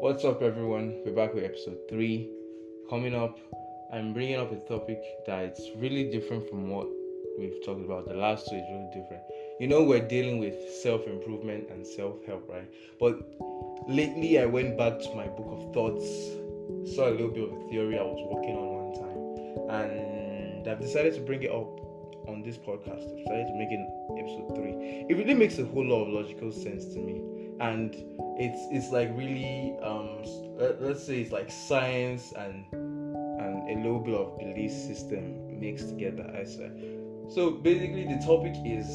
What's up, everyone? We're back with episode 3. Coming up, I'm bringing up a topic that's really different from what we've talked about. The last two is really different. We're dealing with self-improvement and self-help, right? But lately, I went back to my book of thoughts, saw a little bit of a theory I was working on one time, and I've decided to bring it up on this podcast. I've decided to make it episode 3. It really makes a whole lot of logical sense to me, and it's like really let's say it's like science and a little bit of belief system mixed together, I say. So basically the topic is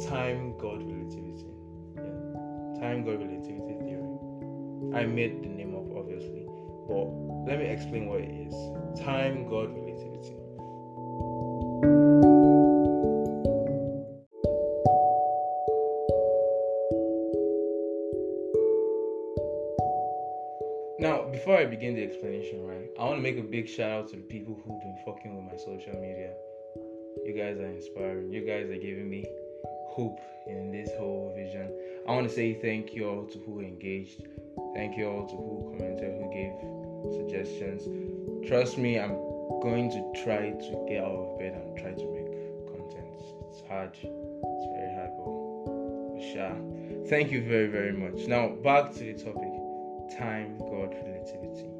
time God relativity. Time God relativity theory. I made the name up, obviously, but let me explain what it is. Time God relativity. Now, before I begin the explanation, right, I want to make a big shout out to the people who've been fucking with my social media. You guys are inspiring. You guys are giving me hope in this whole vision. I want to say thank you all to who engaged. Thank you all to who commented, who gave suggestions. Trust me, I'm going to try to get out of bed and try to make content. It's hard. It's very hard, but sure. Thank you very, very much. Now, back to the topic. Time, God, relativity.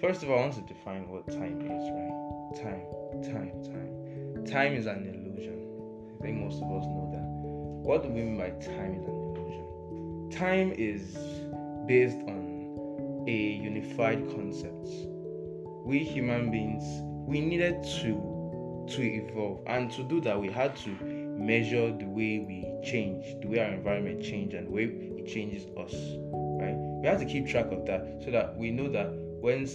First of all, I want to define what time is, right? Time is an illusion. I think most of us know that. What do we mean by time is an illusion? Time is based on a unified concept. We human beings, we needed to evolve, and to do that we had to measure the way we change, the way our environment changes, and the way it changes us, right? We have to keep track of that so that we know that when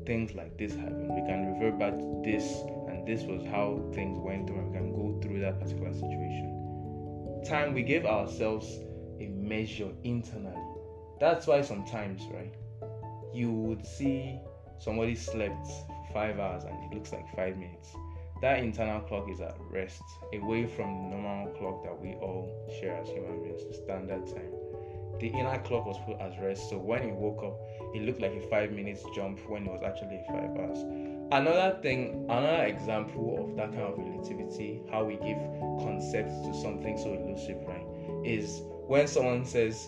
things like this happen, we can revert back to this, and this was how things went through, and we can go through that particular situation. Time, we give ourselves a measure internally. That's why sometimes, right, you would see somebody slept for 5 hours and it looks like 5 minutes. That internal clock is at rest, away from the normal clock that we all share as human beings, the standard time. The inner clock was put as rest, so when he woke up, it looked like a 5 minutes jump when it was actually 5 hours. Another example of that kind of relativity, how we give concepts to something so elusive, right, is when someone says,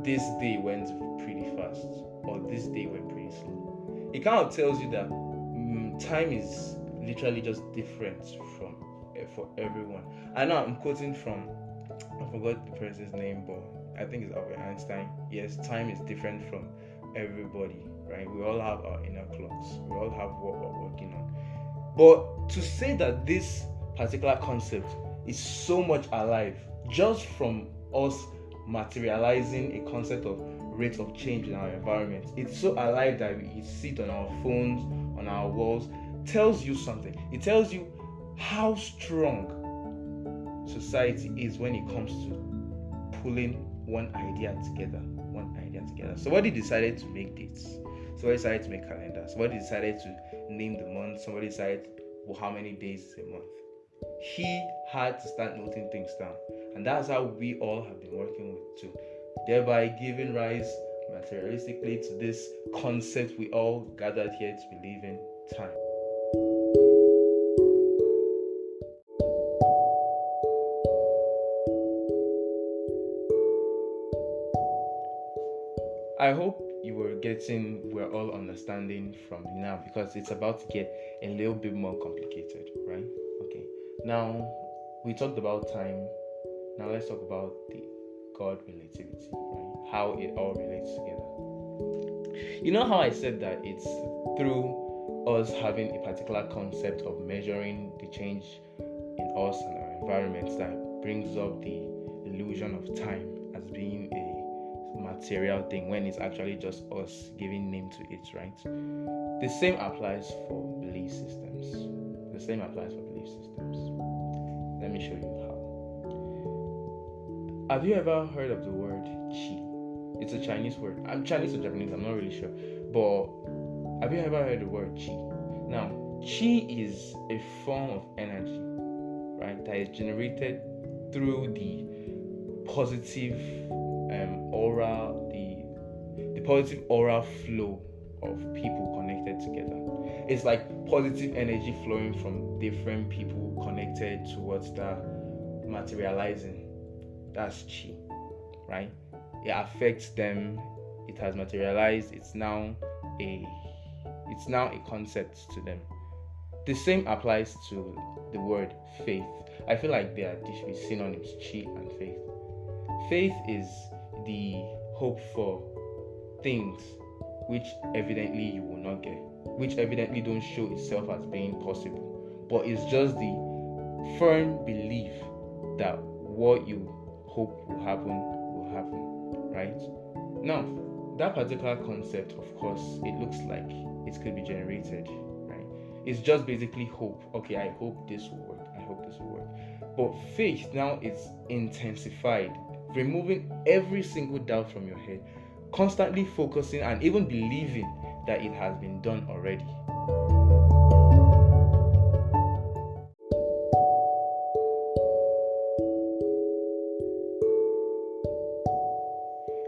this day went pretty fast, or this day went pretty slow. It kind of tells you that time is literally just different for everyone. I know I'm quoting from, I forgot the person's name, but I think it's Albert Einstein. Yes, time is different from everybody, right? We all have our inner clocks. We all have what we're working on. But to say that this particular concept is so much alive just from us materializing a concept of rate of change in our environment, it's so alive that we see it on our phones, on our walls, tells you something. It tells you how strong society is when it comes to pulling one idea together. Somebody decided to make dates. Somebody decided to make calendars. Somebody decided to name the month. Somebody decided how many days is a month. He had to start noting things down, and that's how we all have been working with too, thereby giving rise materialistically to this concept we all gathered here to believe in: time. I hope we're all understanding from now, because it's about to get a little bit more complicated, right? Okay. Now, we talked about time. Now let's talk about the God relativity, right? How it all relates together. You know how I said that it's through us having a particular concept of measuring the change in us and our environments that brings up the illusion of time as being a material thing, when it's actually just us giving name to it, right? The same applies for belief systems. Let me show you how. Have you ever heard of the word chi? It's a Chinese word. I'm Chinese or Japanese, I'm not really sure. But have you ever heard the word chi? Now, chi is a form of energy, right, that is generated through the positive aura, positive aura flow of people connected together. It's like positive energy flowing from different people connected towards that materializing. That's chi, right? It affects them. It has materialized. It's now a concept to them. The same applies to the word faith. I feel like they should be synonyms, chi and faith. Faith is the hope for things which evidently you will not get, which evidently don't show itself as being possible, but it's just the firm belief that what you hope will happen, right? Now, that particular concept, of course, it looks like it could be generated, right? It's just basically hope. Okay, I hope this will work. I hope this will work. But faith now is intensified, removing every single doubt from your head, constantly focusing and even believing that it has been done already.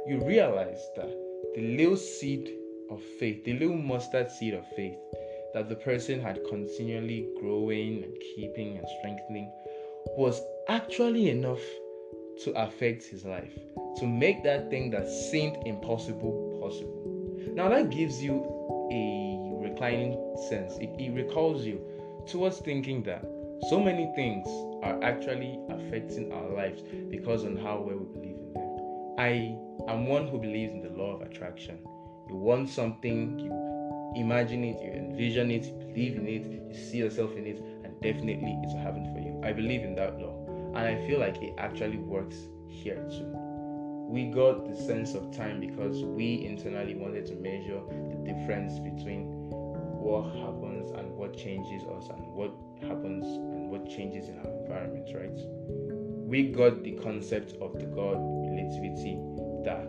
You realize that the little seed of faith, the little mustard seed of faith that the person had continually growing and keeping and strengthening was actually enough to affect his life, to make that thing that seemed impossible possible. Now that gives you a reclining sense. It recalls you towards thinking that so many things are actually affecting our lives because on how well we believe in them. I'm one who believes in the law of attraction. You want something, you imagine it, you envision it, you believe in it, you see yourself in it, and definitely it's happening for you. I believe in that law, and I feel like it actually works here too. We got the sense of time because we internally wanted to measure the difference between what happens and what changes us, and what happens and what changes in our environment, right? We got the concept of the God relativity that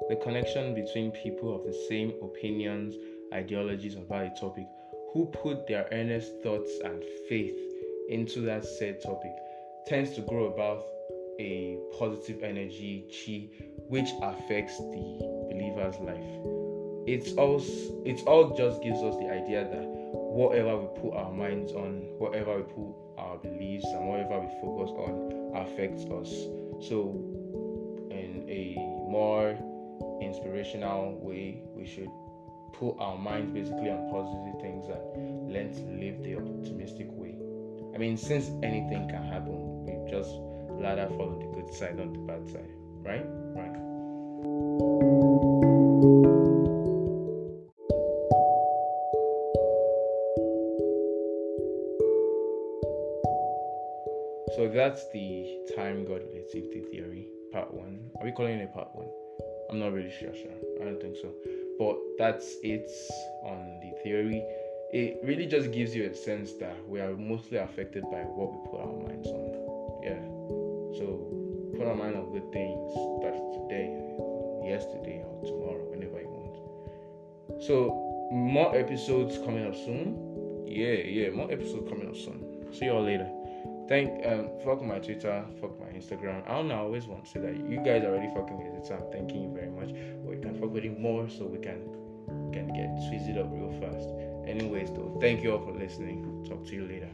the connection between people of the same opinions, ideologies about a topic, who put their earnest thoughts and faith into that said topic, tends to grow about a positive energy, chi, which affects the believer's life. It's all just gives us the idea that whatever we put our minds on, whatever we put our beliefs and whatever we focus on affects us. So in a more inspirational way, we should put our minds basically on positive things and learn to live the optimistic way. I mean, since anything can happen, we just rather follow the good side, not the bad side, right? Right. So that's the time God relativity theory, part 1. Are we calling it part 1? I'm not really sure. I don't think so. But that's it on the theory. It really just gives you a sense that we are mostly affected by what we put our minds on. Yeah. So put our mind on good things, but today, yesterday, or tomorrow, whenever you want. So more episodes coming up soon. Yeah, more episodes coming up soon. See y'all later. Fuck my Twitter, fuck my Instagram. I don't know, I always want to say that you guys are already fucking with it, so I'm thanking you very much. But you can fuck with it more so we can get twisted up real fast. Anyways though, thank you all for listening. Talk to you later.